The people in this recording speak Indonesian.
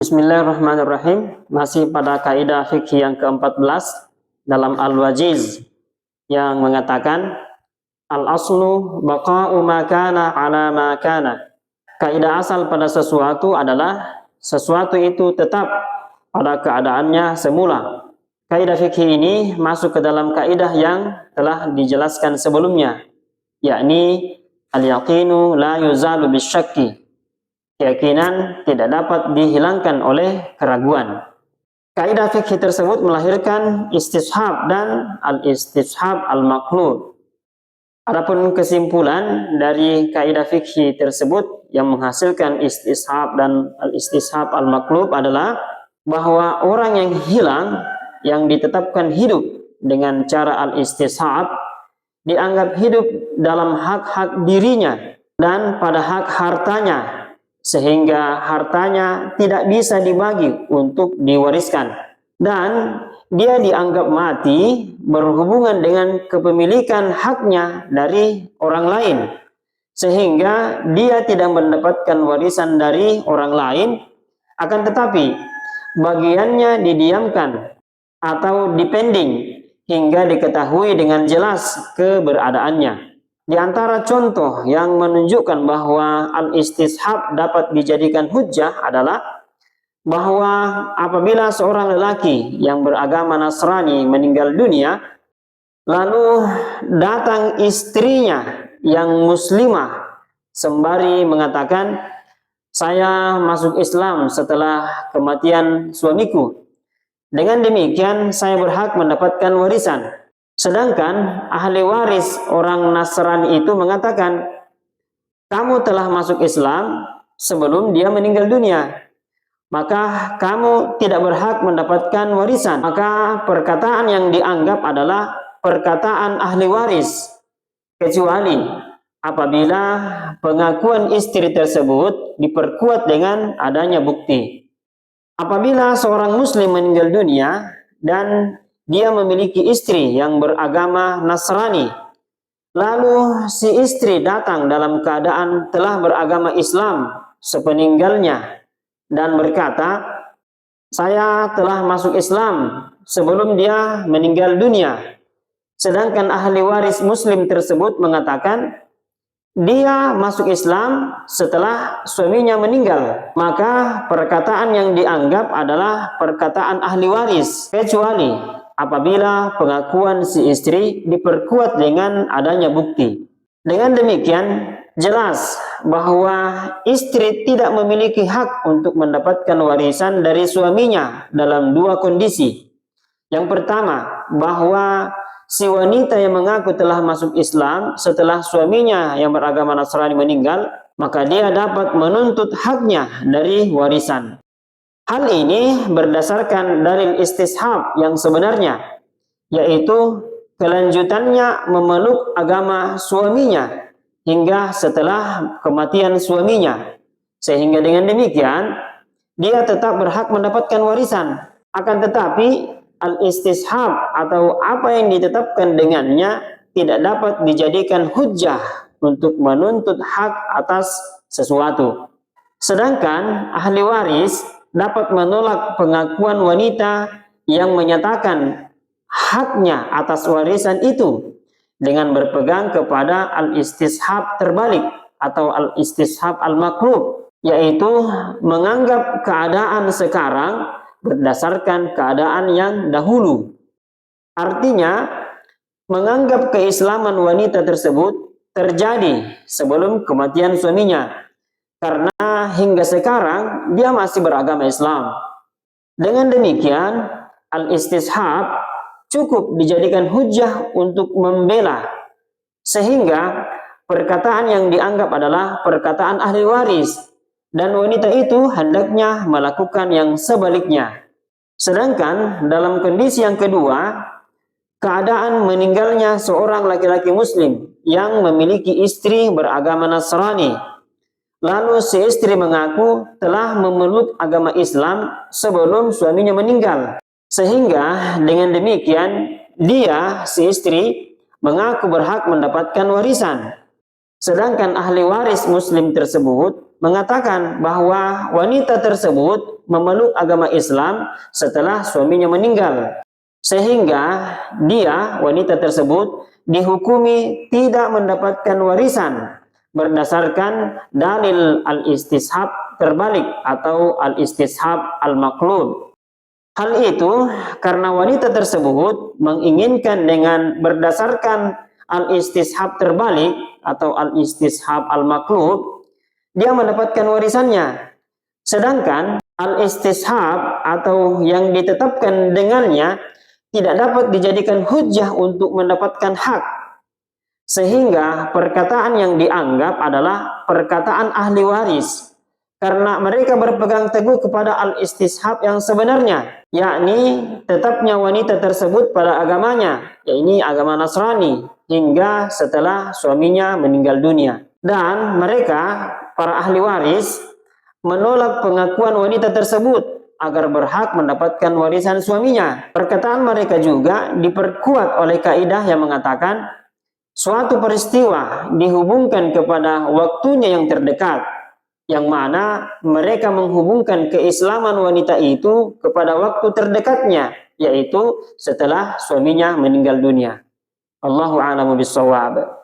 Bismillahirrahmanirrahim. Masih pada kaidah fikih yang ke-14 dalam Al-Wajiz yang mengatakan al-aslu baqa'u ma kana ala ma kana. Kaidah asal pada sesuatu adalah sesuatu itu tetap pada keadaannya semula. Kaidah fikih ini masuk ke dalam kaidah yang telah dijelaskan sebelumnya, yakni al-yaqinu la yuzalu bisyakki. Keyakinan tidak dapat dihilangkan oleh keraguan. Kaidah fikih tersebut melahirkan istishab dan al-istishab al-maqlub. Adapun kesimpulan dari kaidah fikih tersebut yang menghasilkan istishab dan al-istishab al-maqlub adalah bahwa orang yang hilang yang ditetapkan hidup dengan cara al-istishab dianggap hidup dalam hak-hak dirinya dan pada hak hartanya, sehingga hartanya tidak bisa dibagi untuk diwariskan, dan dia dianggap mati berhubungan dengan kepemilikan haknya dari orang lain, sehingga dia tidak mendapatkan warisan dari orang lain, akan tetapi bagiannya didiamkan atau dipending hingga diketahui dengan jelas keberadaannya. Di antara contoh yang menunjukkan bahwa al-istishab dapat dijadikan hujjah adalah bahwa apabila seorang lelaki yang beragama Nasrani meninggal dunia, lalu datang istrinya yang muslimah sembari mengatakan, "Saya masuk Islam setelah kematian suamiku. Dengan demikian saya berhak mendapatkan warisan." Sedangkan ahli waris orang Nasrani itu mengatakan, "Kamu telah masuk Islam sebelum dia meninggal dunia, maka kamu tidak berhak mendapatkan warisan." Maka perkataan yang dianggap adalah perkataan ahli waris, kecuali apabila pengakuan istri tersebut diperkuat dengan adanya bukti. Apabila seorang muslim meninggal dunia dan dia memiliki istri yang beragama Nasrani, lalu si istri datang dalam keadaan telah beragama Islam sepeninggalnya dan berkata, "Saya telah masuk Islam sebelum dia meninggal dunia." Sedangkan ahli waris muslim tersebut mengatakan dia masuk Islam setelah suaminya meninggal, maka perkataan yang dianggap adalah perkataan ahli waris, kecuali apabila pengakuan si istri diperkuat dengan adanya bukti. Dengan demikian, jelas bahwa istri tidak memiliki hak untuk mendapatkan warisan dari suaminya dalam dua kondisi. Yang pertama, bahwa si wanita yang mengaku telah masuk Islam setelah suaminya yang beragama Nasrani meninggal, maka dia dapat menuntut haknya dari warisan. Hal ini berdasarkan dalil istishab yang sebenarnya, yaitu kelanjutannya memeluk agama suaminya hingga setelah kematian suaminya, sehingga dengan demikian dia tetap berhak mendapatkan warisan. Akan tetapi al-istishab atau apa yang ditetapkan dengannya tidak dapat dijadikan hujjah untuk menuntut hak atas sesuatu. Sedangkan ahli waris dapat menolak pengakuan wanita yang menyatakan haknya atas warisan itu dengan berpegang kepada al-istishab terbalik atau al-istishab al-maqlub, yaitu menganggap keadaan sekarang berdasarkan keadaan yang dahulu. Artinya, menganggap keislaman wanita tersebut terjadi sebelum kematian suaminya, karena hingga sekarang dia masih beragama Islam. Dengan demikian, al-istishab cukup dijadikan hujjah untuk membela, sehingga perkataan yang dianggap adalah perkataan ahli waris, dan wanita itu hendaknya melakukan yang sebaliknya. Sedangkan dalam kondisi yang kedua, keadaan meninggalnya seorang laki-laki muslim yang memiliki istri beragama Nasrani, lalu si istri mengaku telah memeluk agama Islam sebelum suaminya meninggal, sehingga dengan demikian dia, si istri, mengaku berhak mendapatkan warisan. Sedangkan ahli waris muslim tersebut mengatakan bahwa wanita tersebut memeluk agama Islam setelah suaminya meninggal, sehingga dia, wanita tersebut, dihukumi tidak mendapatkan warisan berdasarkan dalil al-istishab terbalik atau al-istishab al-maqlub. Hal itu karena wanita tersebut menginginkan dengan berdasarkan al-istishab terbalik atau al-istishab al-maqlub dia mendapatkan warisannya. Sedangkan al-istishab atau yang ditetapkan dengannya tidak dapat dijadikan hujjah untuk mendapatkan hak. Sehingga perkataan yang dianggap adalah perkataan ahli waris. Karena mereka berpegang teguh kepada al-istishab yang sebenarnya, yakni tetapnya wanita tersebut pada agamanya, yakni agama Nasrani, hingga setelah suaminya meninggal dunia. Dan mereka, para ahli waris, menolak pengakuan wanita tersebut agar berhak mendapatkan warisan suaminya. Perkataan mereka juga diperkuat oleh kaidah yang mengatakan suatu peristiwa dihubungkan kepada waktunya yang terdekat, yang mana mereka menghubungkan keislaman wanita itu kepada waktu terdekatnya, yaitu setelah suaminya meninggal dunia. Allahu a'lamu bissawab.